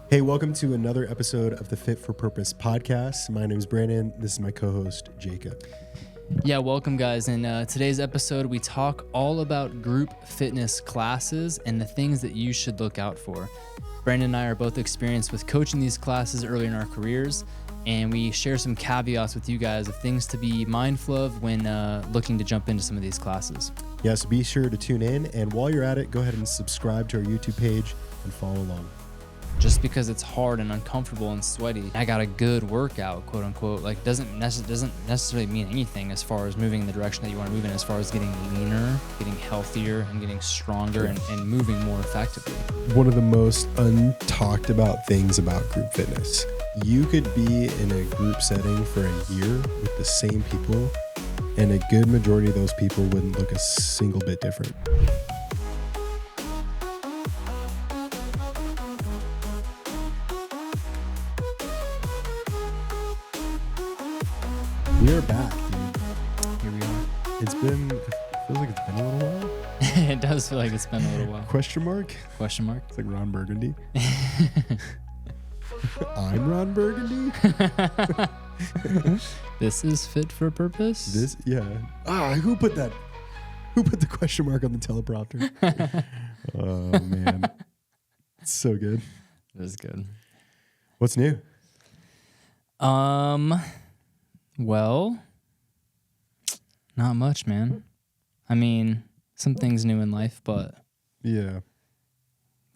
Hey, welcome to another episode of the Fit for Purpose podcast. My name is Brandon. This is my co-host, Jacob. Yeah, welcome guys. In today's episode, we talk all about group fitness classes and the things that you should look out for. Brandon and I are both experienced with coaching these classes early in our careers, and we share some caveats with you guys of things to be mindful of when looking to jump into some of these classes. Yes, be sure to tune in, and while you're at it, go ahead and subscribe to our YouTube page and follow along. Just because it's hard and uncomfortable and sweaty, I got a good workout, quote unquote, like doesn't necessarily mean anything as far as moving in the direction that you want to move in, as far as getting leaner, getting healthier, and getting stronger and moving more effectively. One of the most untalked about things about group fitness. You could be in a group setting for a year with the same people, and a good majority of those people wouldn't look a single bit different. We are back, dude. Here we are. It feels like it's been a little while. It does feel like it's been a little while. Question mark? Question mark? It's like Ron Burgundy. I'm Ron Burgundy. This is Fit for Purpose? Who put the question mark on the teleprompter? Oh, man. It's so good. It is good. What's new? Well, not much, man. I mean, some things new in life, but Yeah.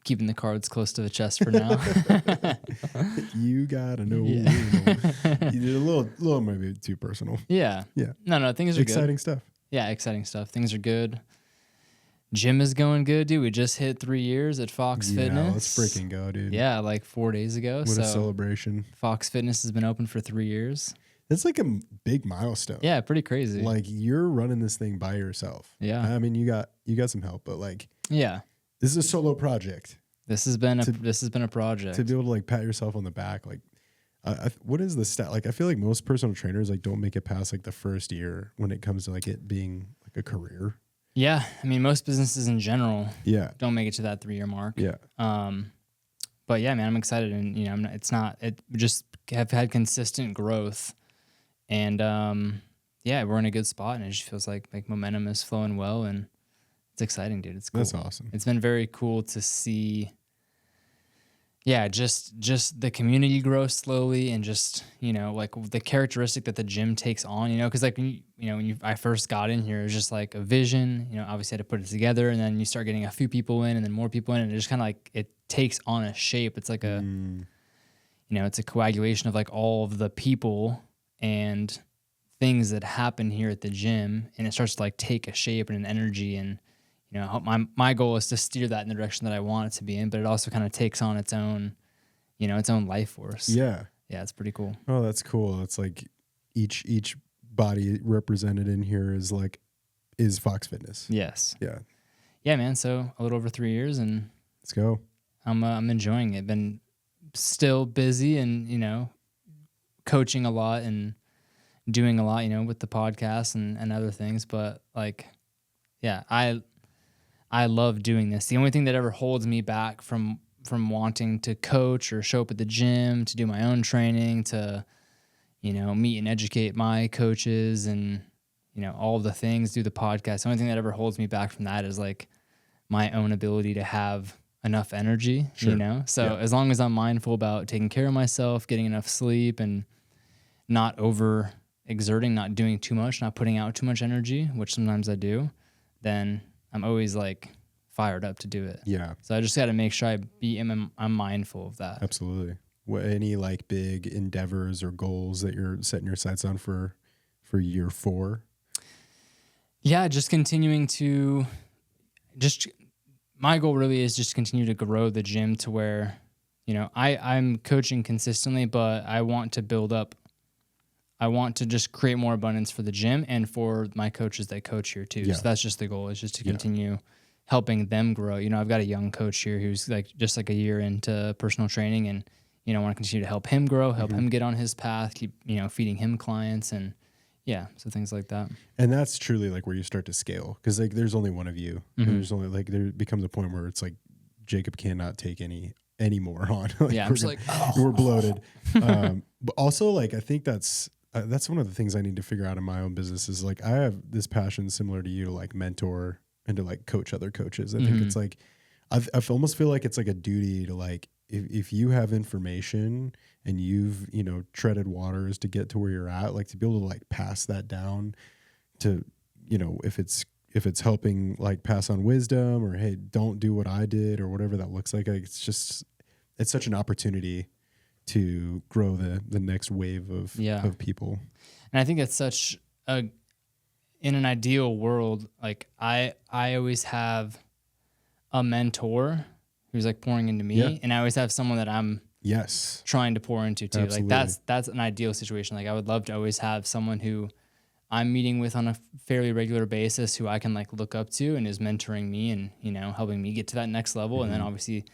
keeping the cards close to the chest for now. You gotta know. Yeah. You did a little maybe too personal. Yeah. Yeah. No, things are Exciting good. stuff. Yeah, exciting stuff. Things are good. Gym is going good, dude. We just hit 3 years at Fox Fitness. Let's freaking go, dude. Yeah, like 4 days ago. What a celebration. Fox Fitness has been open for 3 years. It's like a big milestone. Yeah, pretty crazy. Like you're running this thing by yourself. Yeah. I mean, you got some help, but like, yeah, this is a solo project. this has been a project. To be able to like pat yourself on the back, like, what is the stat? Like, I feel like most personal trainers like don't make it past like the first year when it comes to like it being like a career. Yeah, I mean, most businesses in general Yeah. don't make it to that 3 year mark. Yeah. But yeah, man, I'm excited, and you know, we just have had consistent growth, and yeah, we're in a good spot, and it just feels like momentum is flowing well, and it's exciting, dude. It's cool. That's awesome. It's been very cool to see. Yeah, just the community grow slowly, and just, you know, like the characteristic that the gym takes on, you know, because like when I first got in here, it was just like a vision, you know, obviously I had to put it together, and then you start getting a few people in, and then more people in, and it just kind of like it takes on a shape. It's like you know, it's a coagulation of like all of the people and things that happen here at the gym, and it starts to like take a shape and an energy, and you know, my goal is to steer that in the direction that I want it to be in, but it also kind of takes on its own, you know, its own life force. Yeah. Yeah, it's pretty cool. Oh, that's cool. It's like each body represented in here is Fox Fitness. Yes. Yeah. Yeah, man. So a little over 3 years, and Let's go. I'm enjoying it. Been still busy, and you know, coaching a lot and doing a lot, you know, with the podcast and other things. But like, yeah, I love doing this. The only thing that ever holds me back from wanting to coach or show up at the gym, to do my own training, to, you know, meet and educate my coaches, and, you know, all of the things, do the podcast. The only thing that ever holds me back from that is like my own ability to have enough energy, Sure. you know? So as long as I'm mindful about taking care of myself, getting enough sleep, and not over exerting, not doing too much, not putting out too much energy, which sometimes I do, then I'm always like fired up to do it. Yeah. So I just got to make sure I'm mindful of that. Absolutely. Any like big endeavors or goals that you're setting your sights on for year 4? Yeah, just continuing to my goal really is just to continue to grow the gym to where, you know, I'm coaching consistently, but I want to build up. I want to just create more abundance for the gym and for my coaches that coach here too. Yeah. So that's just the goal, is just to continue helping them grow. You know, I've got a young coach here who's like just like a year into personal training, and, you know, I want to continue to help him grow, help him get on his path, keep, you know, feeding him clients, and yeah, so things like that. And that's truly like where you start to scale, because like there's only one of you. And there's only like there becomes a point where it's like Jacob cannot take any anymore on. Like Yeah, I'm just like, we're bloated. But also, like, I think that's one of the things I need to figure out in my own business is like I have this passion similar to you to like mentor and to like coach other coaches. I think it's like I almost feel like it's like a duty to like if you have information and you've treaded waters to get to where you're at, like to be able to like pass that down to if it's helping like pass on wisdom or hey, don't do what I did or whatever that looks like it's such an opportunity to grow the next wave of people. And I think it's such in an ideal world, like I always have a mentor who's like pouring into me, and I always have someone that I'm trying to pour into too. Absolutely. Like that's an ideal situation. Like I would love to always have someone who I'm meeting with on a fairly regular basis who I can like look up to and is mentoring me and, helping me get to that next level. And then obviously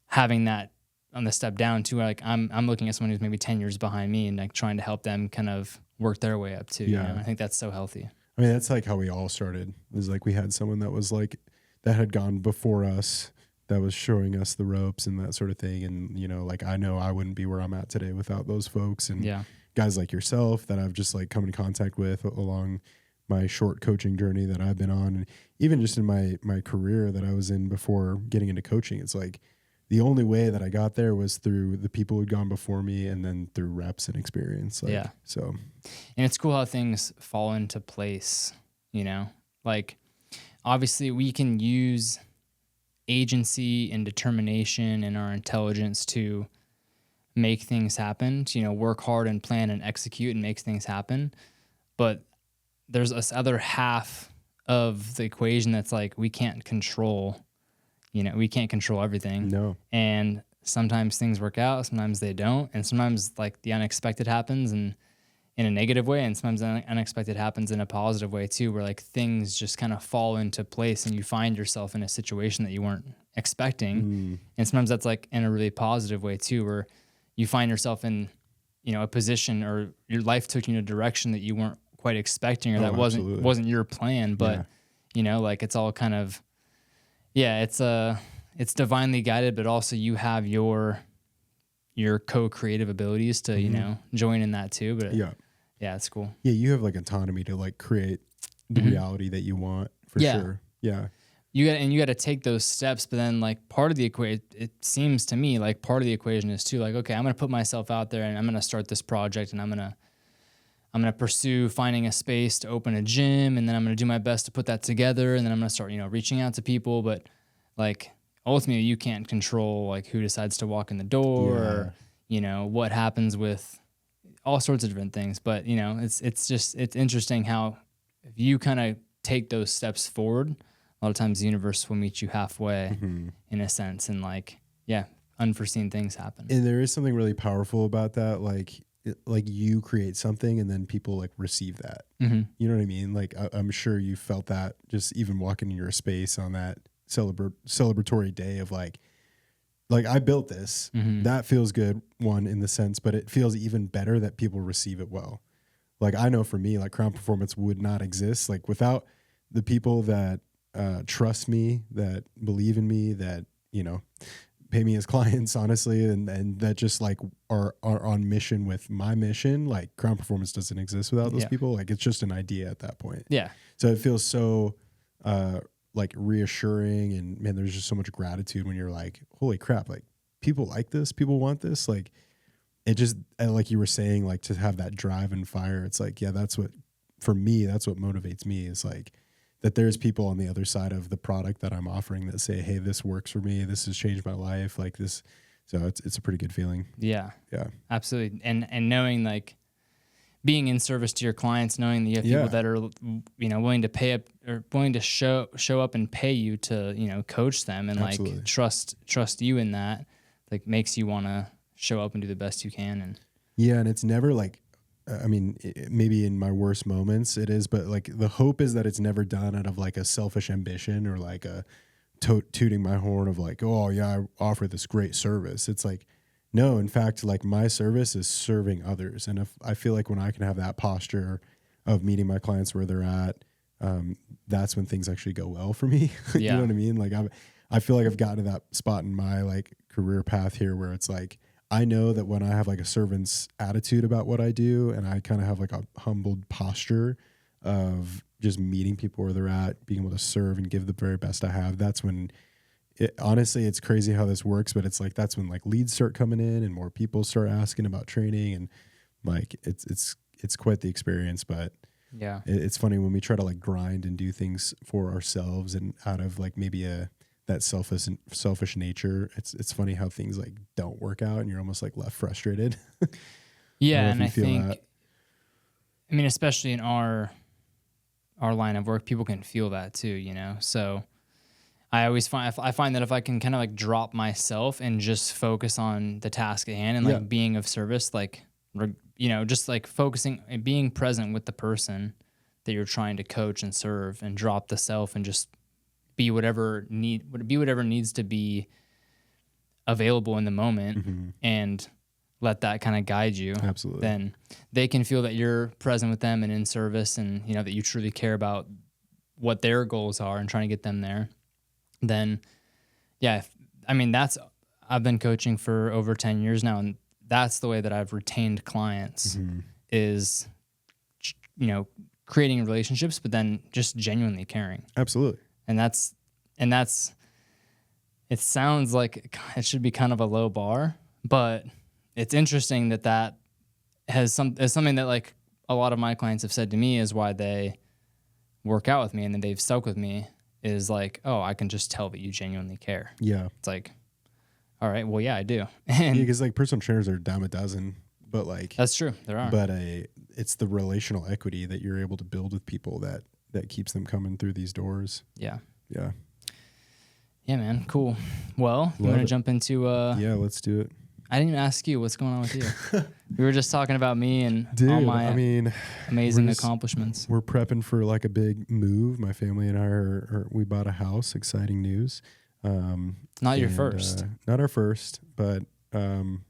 having that on the step down too, where like I'm looking at someone who's maybe 10 years behind me and like trying to help them kind of work their way up too. I think that's so healthy. I mean, that's like how we all started. It was like we had someone that was like that had gone before us that was showing us the ropes and that sort of thing. And, like I know I wouldn't be where I'm at today without those folks and guys like yourself that I've just like come in contact with along my short coaching journey that I've been on. And even just in my career that I was in before getting into coaching, it's like the only way that I got there was through the people who'd gone before me and then through reps and experience. Like, so. And it's cool how things fall into place, like obviously we can use agency and determination and our intelligence to make things happen, to, work hard and plan and execute and make things happen. But there's this other half of the equation that's like, we can't control, we can't control everything. No. And sometimes things work out, sometimes they don't. And sometimes like the unexpected happens and in a negative way. And sometimes unexpected happens in a positive way too, where like things just kind of fall into place and you find yourself in a situation that you weren't expecting. And sometimes that's like in a really positive way too, where you find yourself in, a position or your life took you in a direction that you weren't quite expecting or that wasn't your plan. But, like it's all kind of, it's divinely guided, but also you have your co-creative abilities to, join in that too. But it's cool. Yeah. You have like autonomy to like create the reality that you want for sure. Yeah. You got to take those steps, but then like part of the equation, it seems to me like part of the equation is too like, okay, I'm going to put myself out there and I'm going to start this project and I'm going to pursue finding a space to open a gym. And then I'm going to do my best to put that together. And then I'm going to start, reaching out to people. But like ultimately you can't control like who decides to walk in the door or, what happens with all sorts of different things. But, it's interesting how if you kind of take those steps forward, a lot of times the universe will meet you halfway in a sense. And like, unforeseen things happen. And there is something really powerful about that. Like you create something and then people like receive that. You know what I mean? Like I'm sure you felt that just even walking in your space on that celebratory day of like I built this. That feels good, one, in the sense, but it feels even better that people receive it well. Like I know for me, like Crown Performance would not exist like without the people that trust me, that believe in me, that pay me as clients, honestly, and that just like are on mission with my mission. Like Crown Performance doesn't exist without those people. Like it's just an idea at that point. Yeah. So it feels so like reassuring, and man, there's just so much gratitude when you're like, holy crap, like people like this, people want this. Like it just, like you were saying, like to have that drive and fire. It's like, that's what, for me, that's what motivates me is like that there's people on the other side of the product that I'm offering that say, hey, this works for me. This has changed my life. Like this. So it's a pretty good feeling. Yeah. Yeah, absolutely. And knowing like being in service to your clients, knowing that you have people that are, willing to pay up or willing to show up and pay you to, coach them and like trust you in that, like makes you want to show up and do the best you can. And and it's never like, I mean, maybe in my worst moments it is, but like the hope is that it's never done out of like a selfish ambition or like a tooting my horn of like, oh yeah, I offer this great service. It's like, no, in fact, like my service is serving others. And if I feel like when I can have that posture of meeting my clients where they're at, that's when things actually go well for me. You know what I mean? Like I feel like I've gotten to that spot in my like career path here where it's like, I know that when I have like a servant's attitude about what I do, and I kind of have like a humbled posture of just meeting people where they're at, being able to serve and give the very best I have, that's when honestly, it's crazy how this works, but it's like, that's when like leads start coming in and more people start asking about training, and like, it's quite the experience. But yeah, it's funny when we try to like grind and do things for ourselves and out of like maybe that selfish nature. It's funny how things like don't work out and you're almost like left frustrated. Yeah. And I think, that. I mean, especially in our line of work, people can feel that too, you know? So I find that if I can kind of like drop myself and just focus on the task at hand and like being of service, like, you know, just like focusing and being present with the person that you're trying to coach and serve, and drop the self and just be whatever needs to be available in the moment, and let that kind of guide you. Absolutely. Then they can feel that you're present with them and in service, and you know that you truly care about what their goals are and trying to get them there. Then, yeah, I mean, I've been coaching for over 10 years now, and that's the way that I've retained clients is, you know, creating relationships, but then just genuinely caring. Absolutely. And that's, it sounds like it should be kind of a low bar, but it's interesting that is something that like a lot of my clients have said to me is why they work out with me and then they've stuck with me, is like, oh, I can just tell that you genuinely care. Yeah. It's like, all right, well, yeah, I do. And because like personal trainers are a dime a dozen, but like that's true, there are. But it's the relational equity that you're able to build with people that keeps them coming through these doors. Yeah. Yeah. Yeah, man. Cool. Well, I'm going to jump into... yeah, let's do it. I didn't even ask you what's going on with you. We were just talking about me and all my amazing accomplishments. We're prepping for like a big move. My family and I we bought a house. Exciting news. Not your first. Not our first, but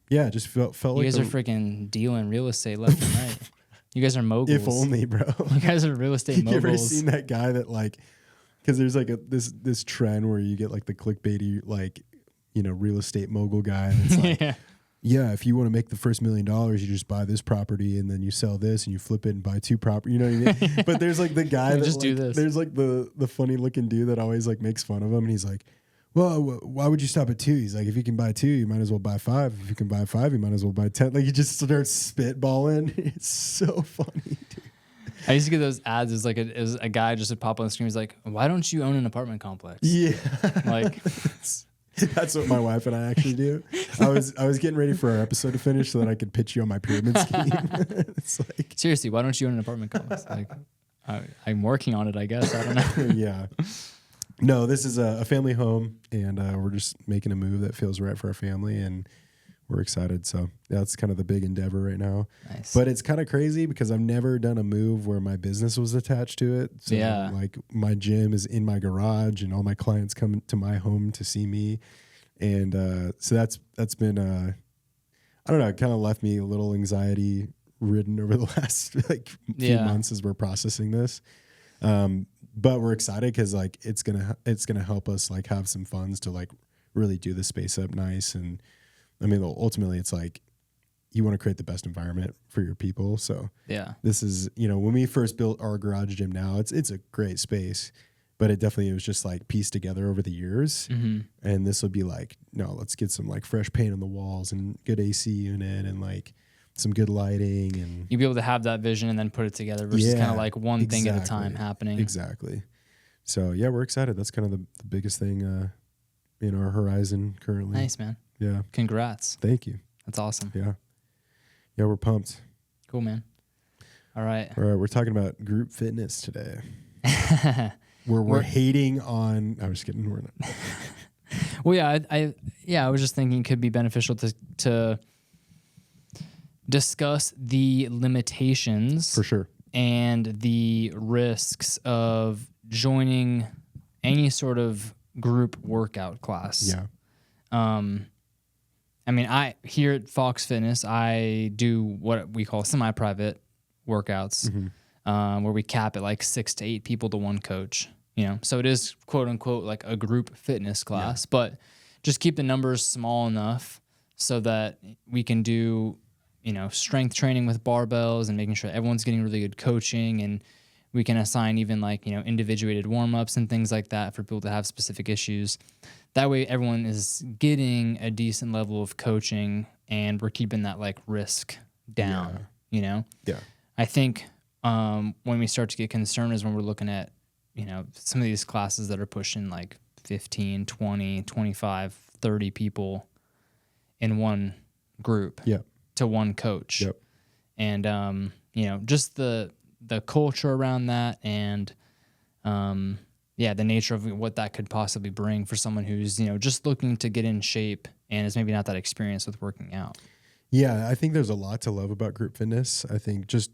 yeah, just felt you like... You guys are freaking dealing real estate left and right. You guys are moguls. If only, bro. You guys are real estate moguls. You ever seen that guy that like... Because there's like this trend where you get like the clickbaity, like, you know, real estate mogul guy. And it's like, yeah, if you want to make the first $1 million, you just buy this property and then you sell this and you flip it and buy two property. You know what I mean? But there's like the guy that just do this. There's like the funny looking dude that always like makes fun of him. And he's like, well, why would you stop at 2? He's like, if you can buy 2, you might as well buy 5. If you can buy 5, you might as well buy 10. Like, he just starts spitballing. It's so funny, dude. I used to get those ads. It was a guy just would pop on the screen. He's like, why don't you own an apartment complex? Yeah. Like, that's what my wife and I actually do. I was getting ready for our episode to finish so that I could pitch you on my pyramid scheme. It's like, seriously, why don't you own an apartment complex? Like, I'm working on it, I guess. I don't know. Yeah. No, this is a family home, and we're just making a move that feels right for our family, and we're excited. So that's kind of the big endeavor right now. Nice. But it's kind of crazy because I've never done a move where my business was attached to it. So like my gym is in my garage and all my clients come to my home to see me. And so that's been, I don't know, it kind of left me a little anxiety ridden over the last like few months as we're processing this. But we're excited because like it's gonna help us like have some funds to like really do the space up nice. And I mean, ultimately, it's like you want to create the best environment for your people. So this is, you know, when we first built our garage gym now, it's a great space, but it was just like pieced together over the years. Mm-hmm. And this will be like, no, let's get some like fresh paint on the walls and good AC unit and like some good lighting. And you'll be able to have that vision and then put it together versus kind of like one thing at a time happening. Exactly. So yeah, we're excited. That's kind of the biggest thing in our horizon currently. Nice, man. Yeah. Congrats. Thank you. That's awesome. Yeah. Yeah, we're pumped. Cool, man. All right. We're talking about group fitness today. we're hating on... I was just kidding. We're not. Well, I was just thinking it could be beneficial to discuss the limitations for sure and the risks of joining any sort of group workout class. Yeah. I mean, here at Fox Fitness, I do what we call semi-private workouts, where we cap it like 6 to 8 people to one coach, you know? So it is quote unquote like a group fitness class, but just keep the numbers small enough so that we can do, strength training with barbells and making sure everyone's getting really good coaching, and we can assign even individuated warm-ups and things like that for people that have specific issues. That way everyone is getting a decent level of coaching and we're keeping that risk down, Yeah. I think when we start to get concerned is when we're looking at, some of these classes that are pushing 15, 20, 25, 30 people in one group to one coach. Yep. And, just the culture around that and, the nature of what that could possibly bring for someone who's, just looking to get in shape and is maybe not that experienced with working out. Yeah, I think there's a lot to love about group fitness. I think just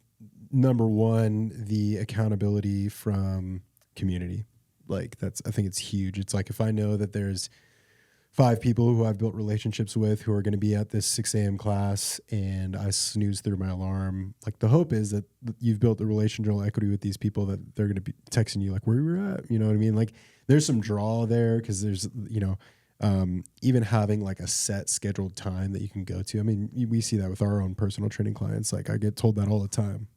number one, the accountability from community. I think it's huge. It's if I know that there's 5 people who I've built relationships with who are going to be at this 6 a.m. class and I snooze through my alarm, the hope is that you've built a relational equity with these people that they're going to be texting you where we were at, you know what I mean? There's some draw there because there's, even having a set scheduled time that you can go to. I mean, we see that with our own personal training clients. I get told that all the time.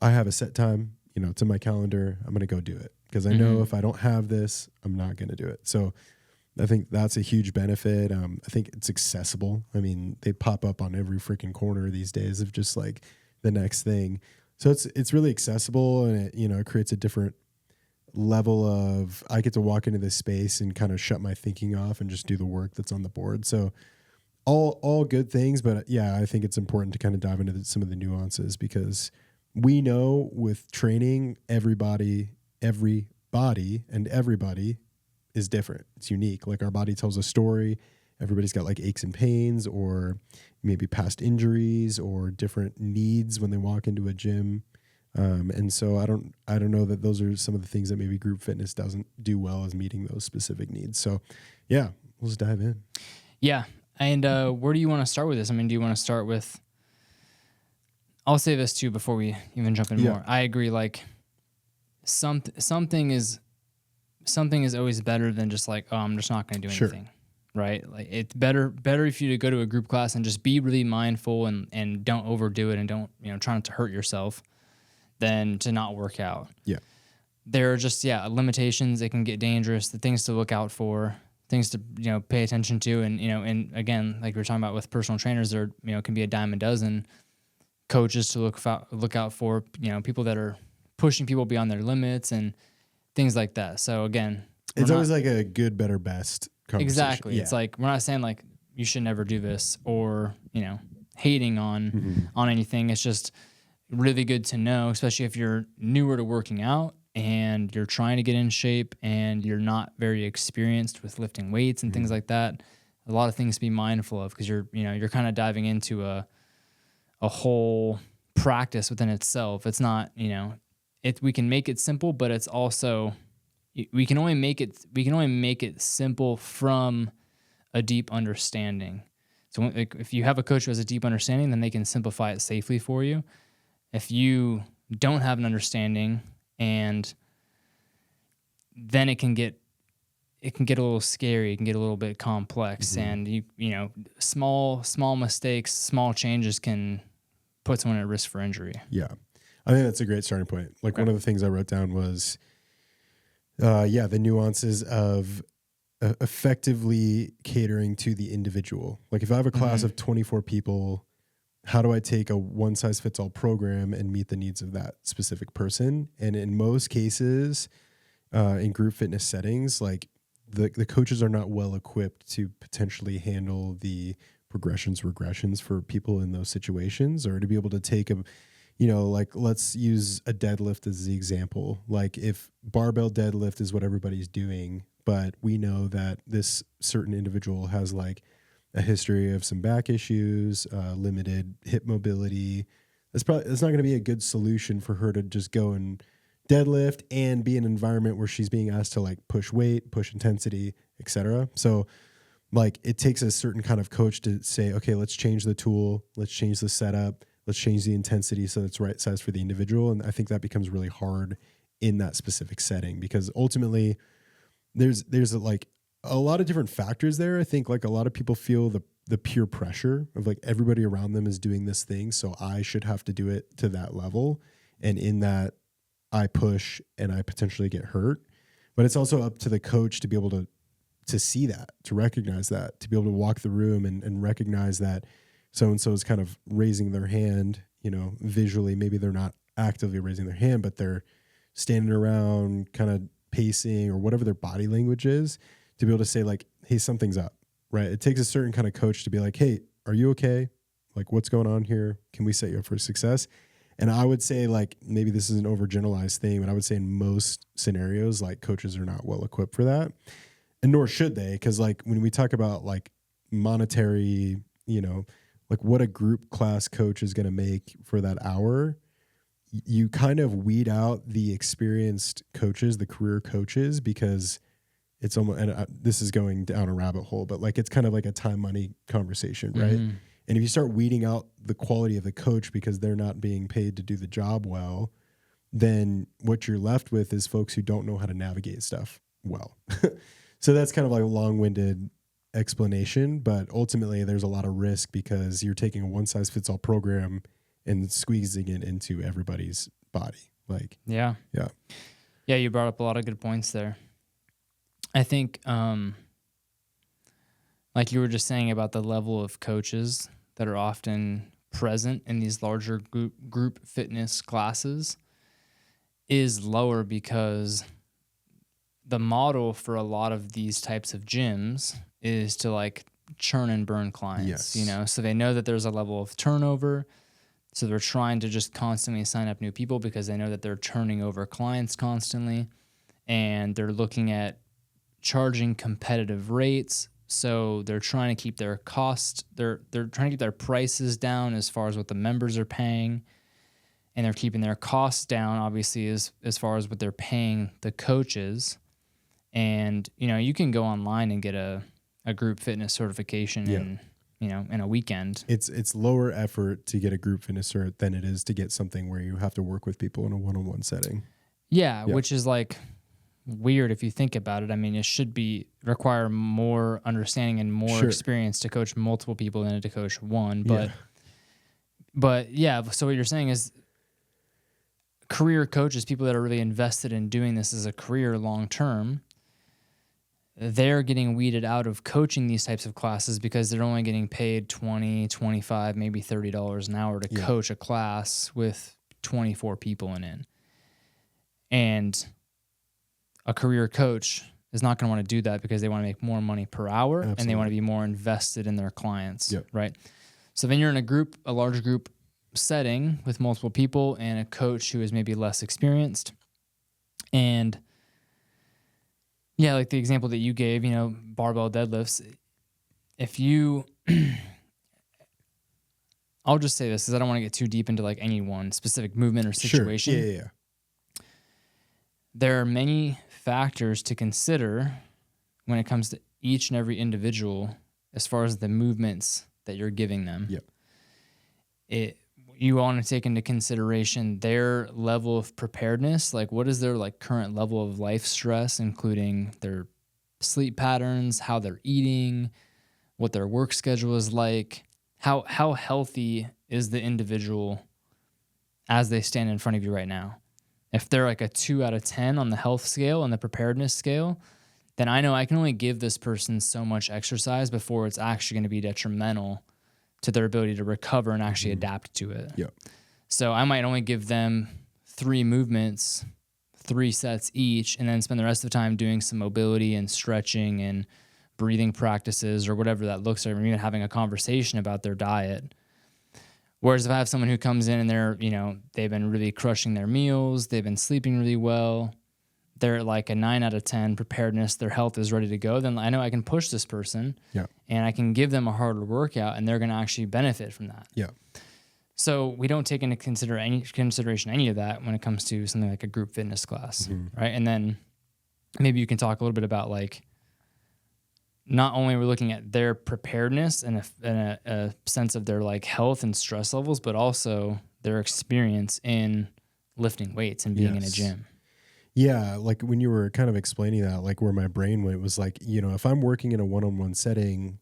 I have a set time, it's in my calendar. I'm going to go do it because I know if I don't have this, I'm not going to do it. So I think that's a huge benefit. I think it's accessible. I mean, they pop up on every freaking corner these days of just the next thing. So it's really accessible, and it creates a different level of, I get to walk into this space and kind of shut my thinking off and just do the work that's on the board. So all good things, but I think it's important to kind of dive into some of the nuances because we know with training, everybody is different. It's unique. Our body tells a story. Everybody's got aches and pains or maybe past injuries or different needs when they walk into a gym. And so I don't know that those are some of the things that maybe group fitness doesn't do well as meeting those specific needs. So let's dive in. Yeah. And where do you want to start with this? I mean, do you want to start with, I'll say this too before we even jump in more. I agree. Something is always better than just I'm just not going to do anything. Right? It's better if you to go to a group class and just be really mindful and don't overdo it and don't, try not to hurt yourself than to not work out. Yeah. There are just, limitations. It can get dangerous, the things to look out for, things to, pay attention to. And, and again, like we were talking about with personal trainers, there, can be a dime a dozen coaches to look out for, people that are pushing people beyond their limits and things like that. So again, it's always a good, better, best conversation. Exactly. Yeah. It's we're not saying you should never do this or, hating on anything. It's just really good to know, especially if you're newer to working out and you're trying to get in shape and you're not very experienced with lifting weights and things like that. A lot of things to be mindful of because you're kind of diving into a whole practice within itself. It's not, we can make it simple, but it's also, we can only make it simple from a deep understanding. So if you have a coach who has a deep understanding, then they can simplify it safely for you. If you don't have an understanding, and then it can get a little scary, it can get a little bit complex, and small mistakes, small changes can put someone at risk for injury. Yeah. I think that's a great starting point. One of the things I wrote down was the nuances of effectively catering to the individual. If I have a class of 24 people, how do I take a one-size-fits-all program and meet the needs of that specific person? And in most cases, in group fitness settings, the coaches are not well equipped to potentially handle the progressions, regressions for people in those situations, or to be able to take let's use a deadlift as the example. If barbell deadlift is what everybody's doing, but we know that this certain individual has a history of some back issues, limited hip mobility. That's not going to be a good solution for her to just go and deadlift and be in an environment where she's being asked to push weight, push intensity, etc. So it takes a certain kind of coach to say, okay, let's change the tool, let's change the setup, let's change the intensity so it's right size for the individual. And I think that becomes really hard in that specific setting because ultimately there's a lot of different factors there. I think like a lot of people feel the peer pressure of like everybody around them is doing this thing, so I should have to do it to that level. And in that, I push and I potentially get hurt. But it's also up to the coach to be able to see that, to recognize that, to be able to walk the room and recognize that so-and-so is kind of raising their hand, you know, visually. Maybe they're not actively raising their hand, but they're standing around kind of pacing or whatever their body language is, to be able to say like, hey, something's up, right? It takes a certain kind of coach to be like, hey, are you okay? Like, what's going on here? Can we set you up for success? And I would say like, maybe this is an overgeneralized thing, but I would say in most scenarios, like coaches are not well equipped for that. And nor should they. Cause like when we talk about like monetary, you know, like what a group class coach is going to make for that hour, you kind of weed out the experienced coaches, the career coaches, because it's almost, and this is going down a rabbit hole, but like, it's kind of like a time money conversation, right? Mm-hmm. And if you start weeding out the quality of the coach because they're not being paid to do the job well, then what you're left with is folks who don't know how to navigate stuff well. So that's kind of like a long-winded explanation, but ultimately there's a lot of risk because you're taking a one-size-fits-all program and squeezing it into everybody's body. Like, yeah, you brought up a lot of good points there. I think, like you were just saying about the level of coaches that are often present in these larger group fitness classes is lower because the model for a lot of these types of gyms is to like churn and burn clients, you know, so they know that there's a level of turnover. So they're trying to just constantly sign up new people because they know that they're turning over clients constantly, and they're looking at charging competitive rates. So they're trying to keep their costs, they're trying to keep their prices down as far as what the members are paying, and they're keeping their costs down, obviously, as far as what they're paying the coaches. And, you know, you can go online and get a group fitness certification in a weekend. It's lower effort to get a group fitness cert than it is to get something where you have to work with people in a one-on-one setting. Yeah, which is like weird if you think about it. I mean, it should require more understanding and more experience to coach multiple people than to coach one. But so what you're saying is career coaches, people that are really invested in doing this as a career long term, they're getting weeded out of coaching these types of classes because they're only getting paid $20, $25, maybe $30 an hour to coach a class with 24 people in it. And a career coach is not going to want to do that because they want to make more money per hour. Absolutely. And they want to be more invested in their clients, right? So then you're in a large group setting with multiple people and a coach who is maybe less experienced. And yeah, like the example that you gave, you know, barbell deadlifts. If you, I'll just say this because I don't want to get too deep into like any one specific movement or situation. Sure. Yeah. There are many factors to consider when it comes to each and every individual as far as the movements that you're giving them. You want to take into consideration their level of preparedness, like what is their like current level of life stress, including their sleep patterns, how they're eating, what their work schedule is like, how healthy is the individual as they stand in front of you right now. If they're like a 2 out of 10 on the health scale and the preparedness scale, then I know I can only give this person so much exercise before it's actually going to be detrimental to their ability to recover and actually adapt to it. So I might only give them 3 movements, 3 sets each, and then spend the rest of the time doing some mobility and stretching and breathing practices or whatever that looks like, or even having a conversation about their diet. Whereas if I have someone who comes in and they've been really crushing their meals, they've been sleeping really well, they're like a 9 out of 10 preparedness, their health is ready to go, then I know I can push this person and I can give them a harder workout and they're going to actually benefit from that. So we don't take into consideration any of that when it comes to something like a group fitness class, right? And then maybe you can talk a little bit about like, not only we're looking at their preparedness and a sense of their like health and stress levels, but also their experience in lifting weights and being in a gym. Yeah, like when you were kind of explaining that, like where my brain went was like, if I'm working in a one-on-one setting,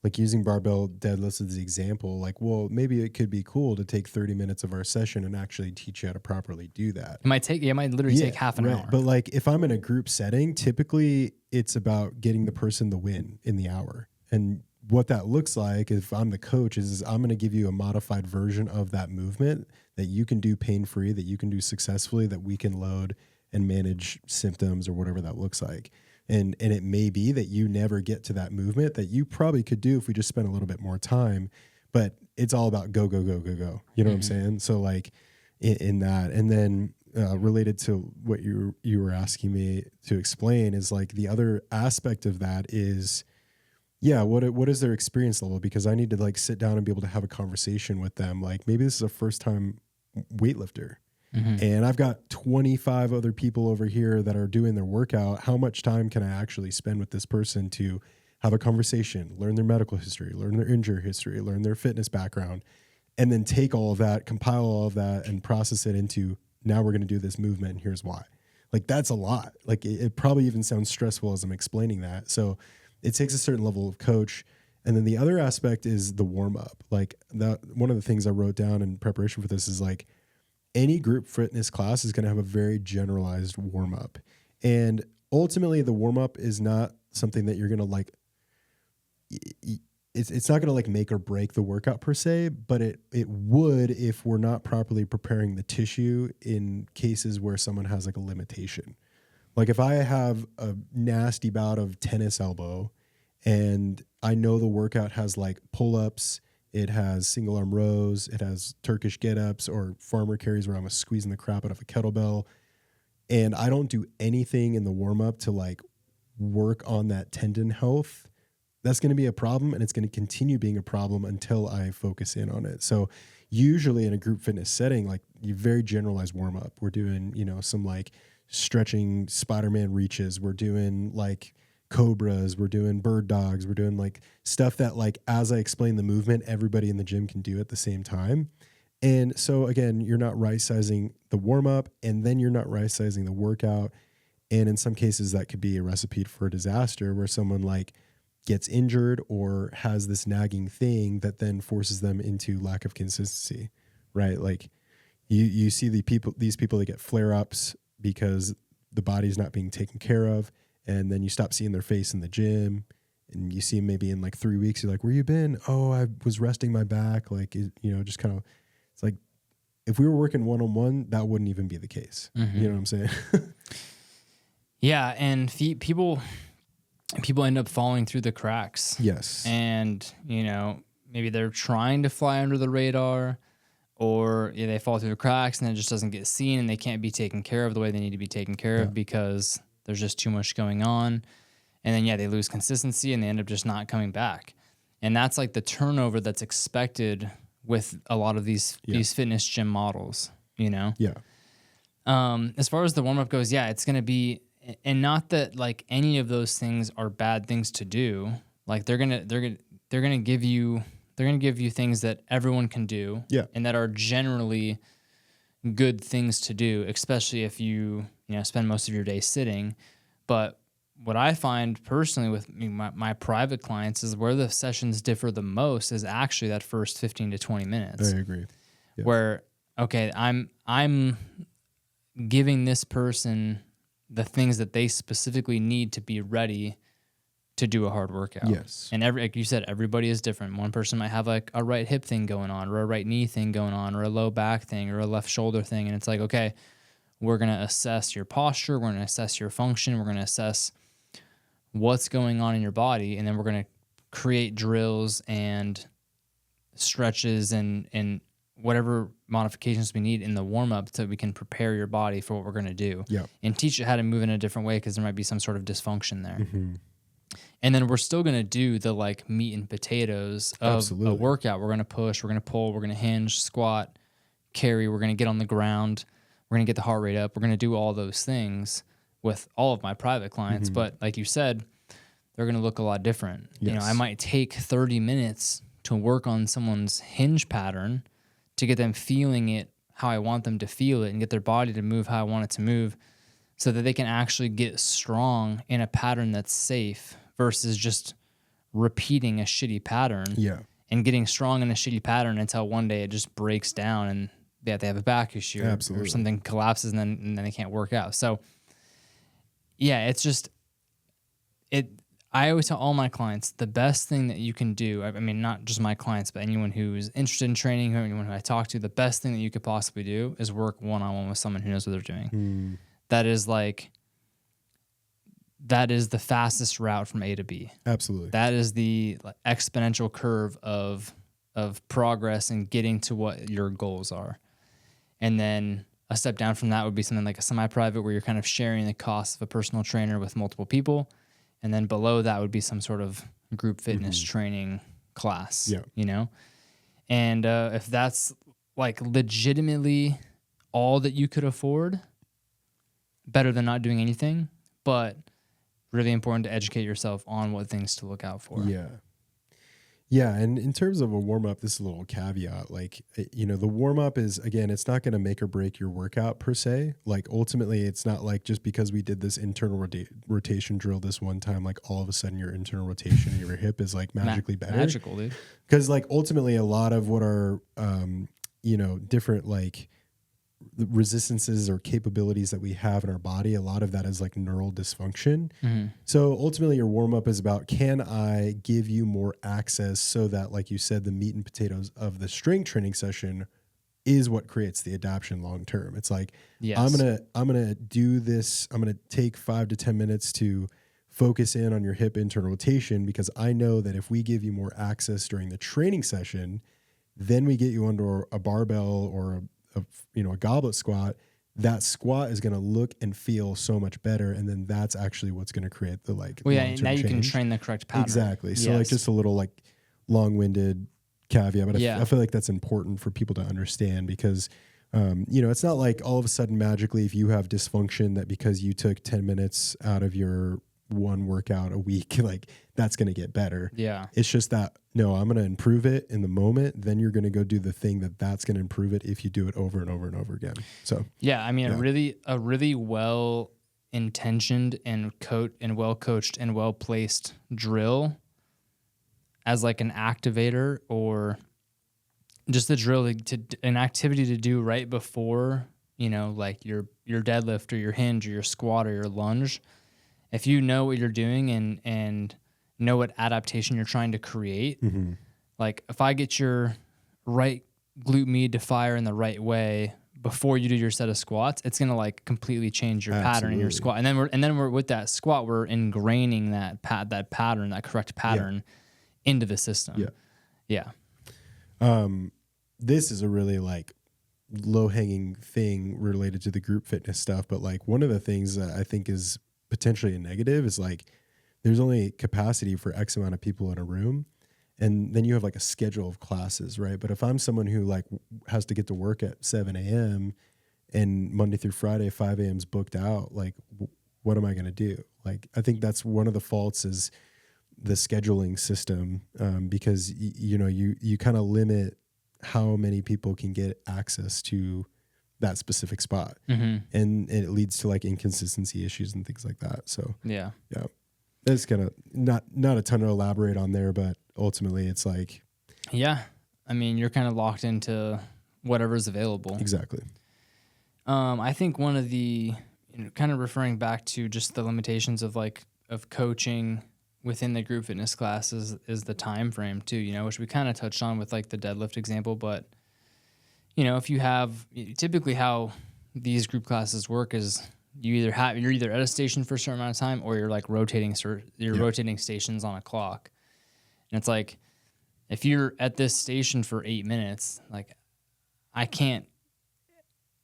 like using barbell deadlifts as the example, like, well, maybe it could be cool to take 30 minutes of our session and actually teach you how to properly do that. It might literally Yeah, take half an right. hour. But like if I'm in a group setting, typically it's about getting the person the win in the hour. And what that looks like, if I'm the coach, is I'm going to give you a modified version of that movement that you can do pain-free, that you can do successfully, that we can load and manage symptoms or whatever that looks like. And it may be that you never get to that movement that you probably could do if we just spent a little bit more time, but it's all about go, go, go, go, go. You know what I'm saying? So like in that, and then related to what you were asking me to explain is like the other aspect of that is, yeah, what is their experience level? Because I need to like sit down and be able to have a conversation with them. Like maybe this is a first time weightlifter. And I've got 25 other people over here that are doing their workout. How much time can I actually spend with this person to have a conversation, learn their medical history, learn their injury history, learn their fitness background, and then take all of that, compile all of that, and process it into, now we're going to do this movement, and here's why. Like that's a lot. Like it probably even sounds stressful as I'm explaining that. So it takes a certain level of coach. And then the other aspect is the warm up. Like that, one of the things I wrote down in preparation for this is like, any group fitness class is going to have a very generalized warm up. And ultimately the warm up is not something that you're going to like, it's not going to like make or break the workout per se, but it would if we're not properly preparing the tissue in cases where someone has like a limitation. Like if I have a nasty bout of tennis elbow and I know the workout has like pull-ups, it has single arm rows, it has Turkish get-ups or farmer carries where I'm squeezing the crap out of a kettlebell, and I don't do anything in the warm-up to like work on that tendon health, that's going to be a problem, and it's going to continue being a problem until I focus in on it. So usually in a group fitness setting, like you very generalized warm-up. We're doing, some like stretching Spider-Man reaches. We're doing like cobras, we're doing bird dogs, we're doing like stuff that like as I explain the movement, everybody in the gym can do at the same time. And so again, you're not right sizing the warm up, and then you're not right sizing the workout. And in some cases that could be a recipe for a disaster where someone like gets injured or has this nagging thing that then forces them into lack of consistency, right? Like you see these people that get flare ups because the body's not being taken care of. And then you stop seeing their face in the gym, and you see them maybe in like 3 weeks. You're like, where you been? Oh, I was resting my back. Like, just kind of, it's like, if we were working one-on-one, that wouldn't even be the case. You know what I'm saying? Yeah. And people end up falling through the cracks. Yes. And, maybe they're trying to fly under the radar, or they fall through the cracks and it just doesn't get seen, and they can't be taken care of the way they need to be taken care of because there's just too much going on. And then, they lose consistency and they end up just not coming back. And that's like the turnover that's expected with a lot of these fitness gym models, Yeah. As far as the warm up goes, it's going to be, and not that like any of those things are bad things to do. Like they're going to give you things that everyone can do, and that are generally good things to do, especially if you spend most of your day sitting. But what I find personally with my private clients is where the sessions differ the most is actually that first 15 to 20 minutes. I agree. Yeah. Where, okay, I'm giving this person the things that they specifically need to be ready to do a hard workout. Yes. And like you said, everybody is different. One person might have like a right hip thing going on, or a right knee thing going on, or a low back thing, or a left shoulder thing. And it's like, okay, we're going to assess your posture. We're going to assess your function. We're going to assess what's going on in your body. And then we're going to create drills and stretches and whatever modifications we need in the warm up so we can prepare your body for what we're going to do. Yeah. And teach you how to move in a different way, because there might be some sort of dysfunction there. And then we're still going to do the like meat and potatoes of a workout. We're going to push, we're going to pull, we're going to hinge, squat, carry. We're going to get on the ground. We're going to get the heart rate up. We're going to do all those things with all of my private clients. But like you said, they're going to look a lot different. Yes. I might take 30 minutes to work on someone's hinge pattern to get them feeling it how I want them to feel it and get their body to move how I want it to move. so that they can actually get strong in a pattern that's safe versus just repeating a shitty pattern and getting strong in a shitty pattern until one day it just breaks down and they have a back issue or something collapses and then they can't work out. So yeah, it's just I always tell all my clients, the best thing that you can do, I mean, not just my clients, but anyone who's interested in training, or anyone who I talk to, the best thing that you could possibly do is work one-on-one with someone who knows what they're doing. That is the fastest route from A to B. Absolutely. That is the exponential curve of progress and getting to what your goals are. And then a step down from that would be something like a semi-private where you're kind of sharing the cost of a personal trainer with multiple people. And then below that would be some sort of group fitness training class, you know? And if that's like legitimately all that you could afford, better than not doing anything, but really important to educate yourself on what things to look out for. Yeah, and in terms of a warm-up, this is a little caveat. Like, you know, the warm-up is, again, it's not going to make or break your workout per se. Like, ultimately, it's not like just because we did this internal rotation drill this one time, like all of a sudden your internal rotation in your hip is like magically better. Magical, dude. Because like ultimately a lot of what are, you know, different like the resistances or capabilities that we have in our body, a lot of that is like neural dysfunction. So ultimately your warm up is about, can I give you more access so that, like you said, the meat and potatoes of the strength training session is what creates the adaptation long term. It's like, I'm going to do this. I'm going to take 5 to 10 minutes to focus in on your hip internal rotation, because I know that if we give you more access during the training session, then we get you under a barbell or a goblet squat, that squat is going to look and feel so much better. And then that's actually what's going to create the like, now you can train the correct pattern. Exactly. So like just a little like long-winded caveat, but I feel like that's important for people to understand, because it's not like all of a sudden magically, if you have dysfunction, that because you took 10 minutes out of your one workout a week, like that's going to get better. Yeah. It's just that, no, I'm going to improve it in the moment. Then you're going to go do the thing that's going to improve it if you do it over and over and over again. So, yeah, I mean, a really well intentioned and well coached and well placed drill as like an activator, or just the drill to an activity to do right before, like your deadlift or your hinge or your squat or your lunge. If you know what you're doing and know what adaptation you're trying to create, like if I get your right glute med to fire in the right way before you do your set of squats, it's gonna like completely change your pattern in your squat. And then we're with that squat, we're ingraining that pattern, that correct pattern into the system. Yeah. This is a really like low-hanging thing related to the group fitness stuff, but like one of the things that I think is potentially a negative is like there's only capacity for X amount of people in a room, and then you have like a schedule of classes, right? But if I'm someone who like has to get to work at 7 a.m. and Monday through Friday 5 a.m. is booked out, like what am I going to do? Like I think that's one of the faults is the scheduling system, because you kind of limit how many people can get access to that specific spot, and it leads to like inconsistency issues and things like that. So yeah, that's kind of not a ton to elaborate on there, but ultimately it's like, I mean, you're kind of locked into whatever's available. Exactly. I think one of the kind of referring back to just the limitations of coaching within the group fitness classes is the time frame too, which we kind of touched on with like the deadlift example, but if you have, typically how these group classes work is you're either at a station for a certain amount of time, or you're like rotating stations on a clock. And it's like, if you're at this station for 8 minutes, like I can